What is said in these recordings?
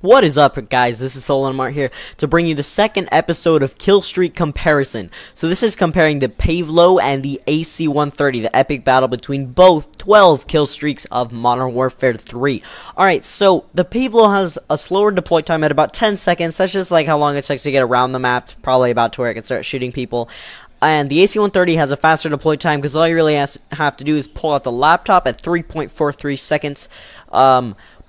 What is up, guys? This is Solanum-Heart here to bring you the second episode of Killstreak comparison. So this is comparing the Pavelow and the AC-130, the epic battle between both 12 killstreaks of Modern Warfare 3. Alright, so the Pavelow has a slower deploy time at about 10 seconds. That's just like how long it takes to get around the map, probably about to where it can start shooting people. And the AC-130 has a faster deploy time because all you really have to do is pull out the laptop at 3.43 seconds.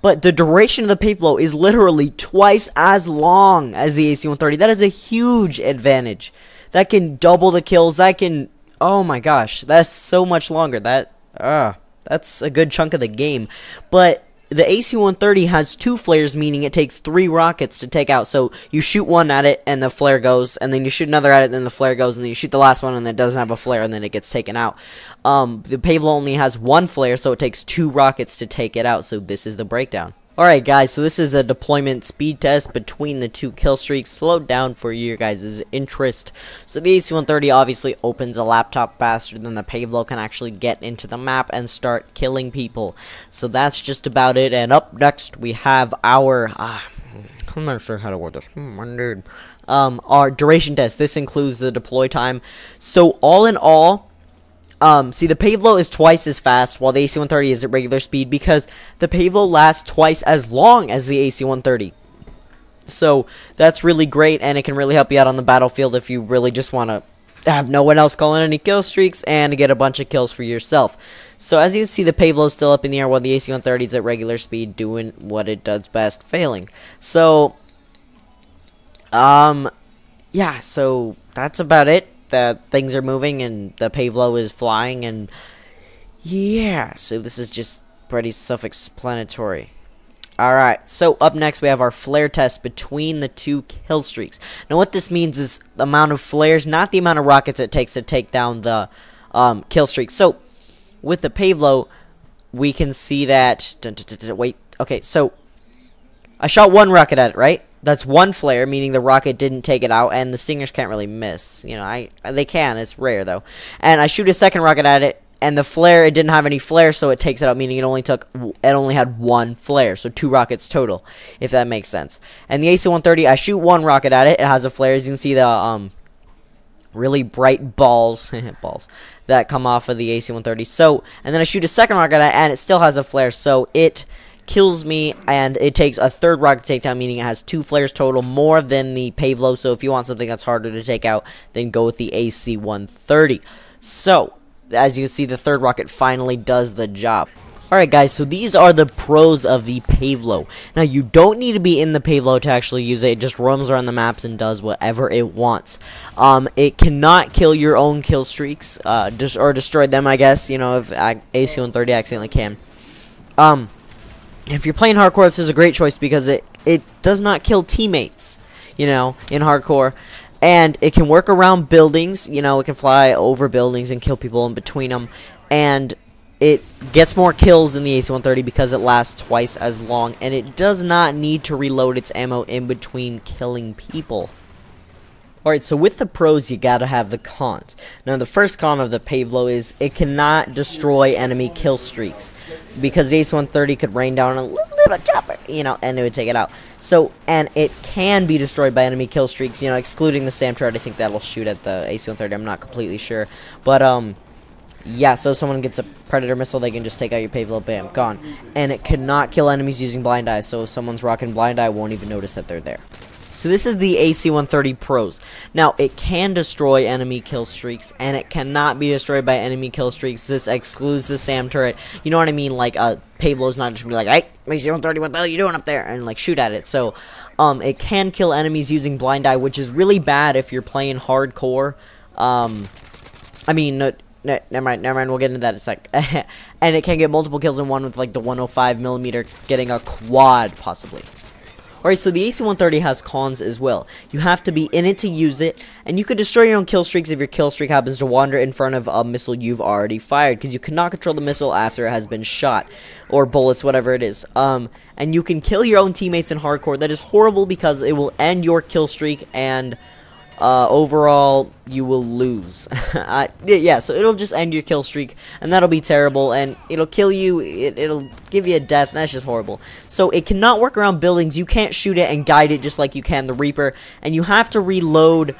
But the duration of the Pavelow is literally twice as long as the AC-130. That is a huge advantage. That can double the kills. That can... Oh my gosh. That's so much longer. That's a good chunk of the game. But the AC-130 has 2 flares, meaning it takes 3 rockets to take out. So you shoot one at it, and the flare goes, and then you shoot another at it, and then the flare goes, and then you shoot the last one, and it doesn't have a flare, and then it gets taken out. The Pavelow only has 1 flare, so it takes 2 rockets to take it out. So this is the breakdown. Alright guys, so this is a deployment speed test between the 2 killstreaks, slowed down for your guys' interest. So the AC-130 obviously opens a laptop faster than the Pavelow can actually get into the map and start killing people. So that's just about it, and up next we have our, I'm not sure how to word this, our duration test. This includes the deploy time. So all in all, see, the Pavelow is twice as fast, while the AC-130 is at regular speed, because the Pavelow lasts twice as long as the AC-130. So, that's really great, and it can really help you out on the battlefield if you really just want to have no one else calling any kill streaks, and get a bunch of kills for yourself. So, as you can see, the Pavelow is still up in the air, while the AC-130 is at regular speed, doing what it does best, failing. So, yeah, so, that's about it. Things are moving and the Pavelow is flying, and yeah, so this is just pretty self-explanatory. Alright, so up next we have our flare test between the 2 kill streaks. Now what this means is the amount of flares, not the amount of rockets it takes to take down the kill streak. So with the Pavelow, we can see that, wait, okay, so I shot 1 rocket at it, right? That's 1 flare, meaning the rocket didn't take it out, and the Stingers can't really miss. You know, they can, it's rare though. And I shoot a 2nd rocket at it, and the flare, it didn't have any flare, so it takes it out, meaning it only had 1 flare, so 2 rockets total, if that makes sense. And the AC-130, I shoot 1 rocket at it, it has a flare. As you can see, the really bright balls that come off of the AC-130. So, and then I shoot a 2nd rocket at it, and it still has a flare, so it kills me, and it takes a 3rd rocket takedown, meaning it has 2 flares total, more than the Pavelow. So if you want something that's harder to take out, then go with the AC-130. So, as you can see, the 3rd rocket finally does the job. Alright guys, so these are the pros of the Pavelow. Now, you don't need to be in the Pavelow to actually use it. It just roams around the maps and does whatever it wants. It cannot kill your own kill streaks, or destroy them, I guess, you know, if AC-130 accidentally can. If you're playing hardcore, this is a great choice because it does not kill teammates, you know, in hardcore. And it can work around buildings, you know, it can fly over buildings and kill people in between them. And it gets more kills than the AC-130 because it lasts twice as long. And it does not need to reload its ammo in between killing people. Alright, so with the pros, you gotta have the cons. Now, the first con of the Pavelow is it cannot destroy enemy kill streaks, because the AC-130 could rain down a little chopper, you know, and it would take it out. So, and it can be destroyed by enemy kill streaks, you know, excluding the SAM turret. I think that'll shoot at the AC-130, I'm not completely sure. But, yeah, so if someone gets a Predator missile, they can just take out your Pavelow, bam, gone. And it cannot kill enemies using blind eye, so if someone's rocking blind eye, won't even notice that they're there. So this is the AC-130 pros. Now, it can destroy enemy kill streaks, and it cannot be destroyed by enemy kill streaks. This excludes the SAM turret. You know what I mean? Like, Pavelow's not just gonna be like, hey, AC-130, what the hell are you doing up there? And, like, shoot at it. So, it can kill enemies using blind eye, which is really bad if you're playing hardcore. I mean, never mind, we'll get into that in a sec. And it can get multiple kills in one with, like, the 105mm getting a quad, possibly. Alright, so the AC-130 has cons as well. You have to be in it to use it, and you could destroy your own kill streaks if your kill streak happens to wander in front of a missile you've already fired, because you cannot control the missile after it has been shot, or bullets, whatever it is. And you can kill your own teammates in hardcore. That is horrible because it will end your kill streak, and overall you will lose. Yeah, so it'll just end your kill streak, and that'll be terrible, and it'll kill you, it'll give you a death, and that's just horrible. So it cannot work around buildings. You can't shoot it and guide it just like you can the Reaper, and you have to reload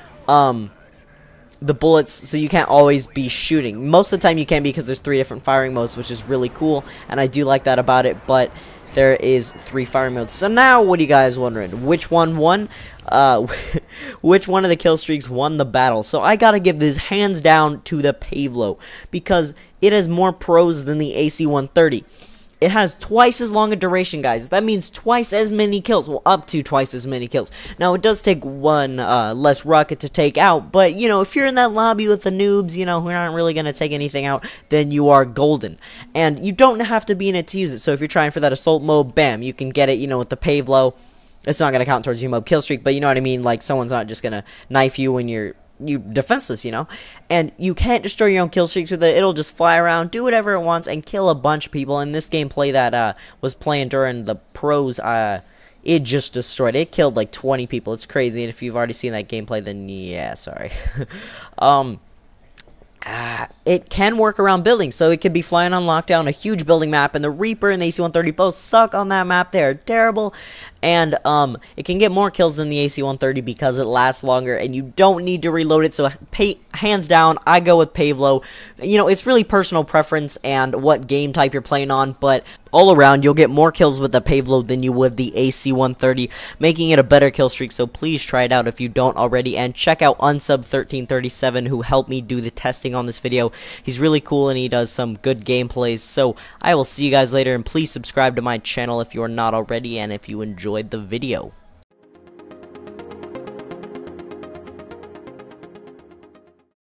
the bullets, so you can't always be shooting. Most of the time you can, because there's 3 different firing modes, which is really cool, and I do like that about it, but there is 3 firing modes. So now, what are you guys wondering? Which one won? Which one of the kill streaks won the battle? So I gotta give this hands down to the Pavelow, because it has more pros than the AC-130. It has twice as long a duration, guys. That means twice as many kills. Well, up to twice as many kills. Now, it does take 1 less rocket to take out, but, you know, if you're in that lobby with the noobs, you know, who aren't really going to take anything out, then you are golden. And you don't have to be in it to use it. So if you're trying for that assault mode, bam, you can get it, you know, with the Pavelow. It's not going to count towards your mob kill streak, but you know what I mean? Like, someone's not just going to knife you when you're defenseless, you know, and you can't destroy your own kill streaks with it. It'll just fly around, do whatever it wants, and kill a bunch of people. In this gameplay that was playing during the pros, it just destroyed. It killed like 20 people. It's crazy. And if you've already seen that gameplay, then yeah, sorry. It can work around buildings, so it could be flying on lockdown, a huge building map, and the Reaper and the AC-130 both suck on that map. They're terrible, and it can get more kills than the AC-130 because it lasts longer, and you don't need to reload it. So hands down, I go with Pavelow. You know, it's really personal preference and what game type you're playing on, but all around, you'll get more kills with the Pavelow than you would the AC-130, making it a better kill streak. So please try it out if you don't already, and check out Unsub1337, who helped me do the testing on this video. He's really cool, and he does some good gameplays. So I will see you guys later, and please subscribe to my channel if you are not already, and if you enjoyed the video.